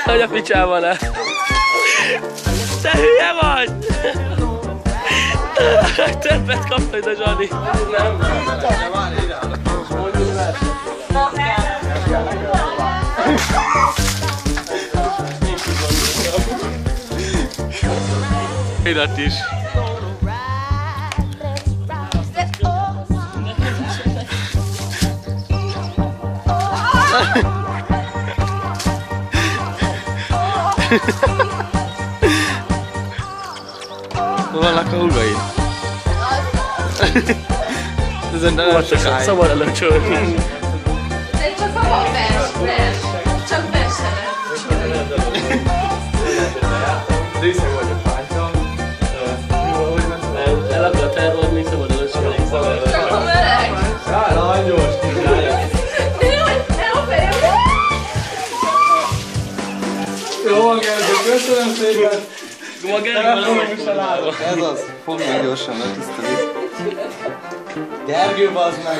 Hogy a picsában el. Te hülye vagy! Többet kapta, hogy a Zsani. Nem. Élet is. Hol vannak a húgaid? Ezen nem sokáig. Szabad előcsölni. De csak a vers. Csak versenek. Része vagy a fájtam. Elakad a terrorni, szabad előcsölni. Csak a meleg. Nagyon gyors, Ne a fejem. jó van, Gergő, köszönöm szépen! Ma Gergő is elállva. Ez az, fogd meg gyorsan a tisztelik. Gergő, bazd meg!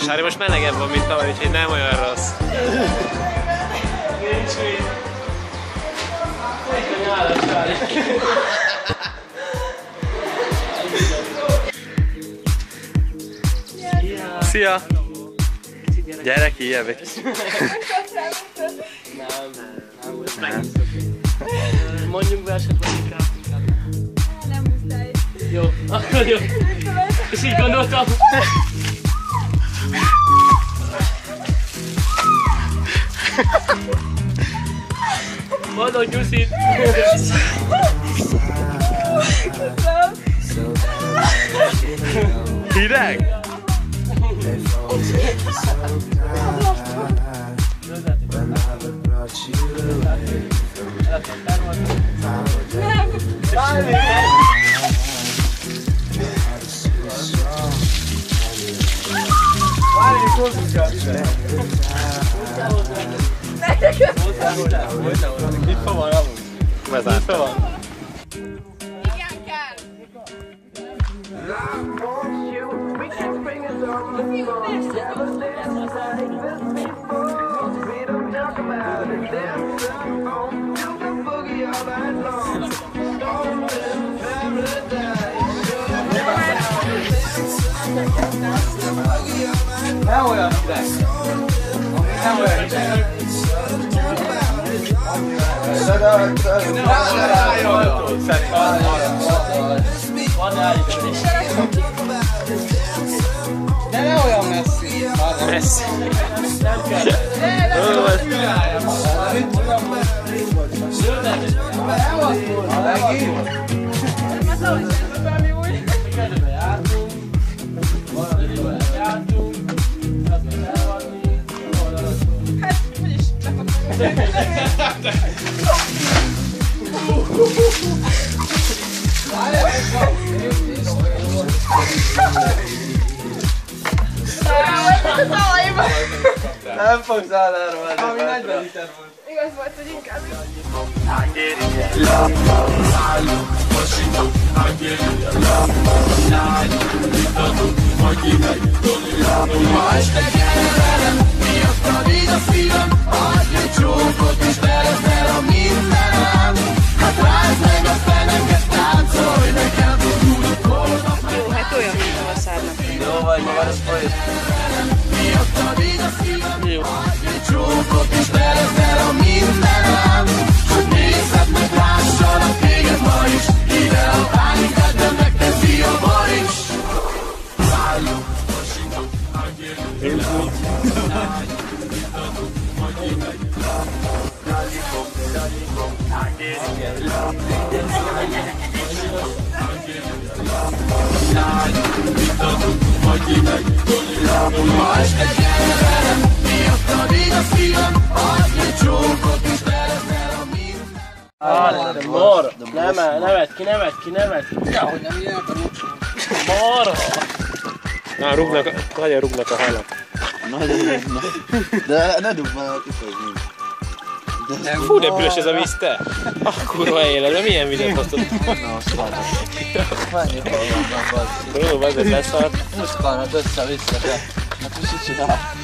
Sári most melegebb van, mint tavaly, úgyhogy nem olyan rossz. Nincs mit. A nyálat, Sári. Szia! Gyere ki, jövök. Nem. Mondjunk verset, vagy inkább. Nem muszáj. Jó, akkor jó. És így gondoltam. Mondod, Gyuszit! Hideg? Itt van amúgy. Bezártam. Igen kell. Nem olyan hideg. Nem olyan hideg. De ne olyan messzi. Messzi. Nem kell. Nem fogsz állárva. Ami 40 liter volt. Igaz volt, hogy inkább Ma este gyere velem, miattad így a szívem, adj egy csókot és teresd el a mindenem. Hát rázd meg a feneket, táncolj nekem, tudod holnap meg. Jó, hát olyan, mint a vasárnap. Jó vagy, magas vagy. Miattad így a szívem, adj egy csókot és teresd el a mindenem. Hogy nézzed meg, lássalak téged ma is, ide a pánikát, de megteszi a bor is. Ma este gyere velem, miattad így a szívem, adj egy csókot és teresd el. Marha! Nevet ki. Hogy nem ilyen akarok. Marha! Na, nagyon rúgnak a halak. De ne dugd már a kifejezményt. Fú, de büdös ez a víz, te! Kurva életben, milyen vizet hoztad? Na, szalad. Mennyi halom van, bazd. Tudod, bazd, ez leszart. Muszkálnak össze-vissza, te. Hát most mit csinál?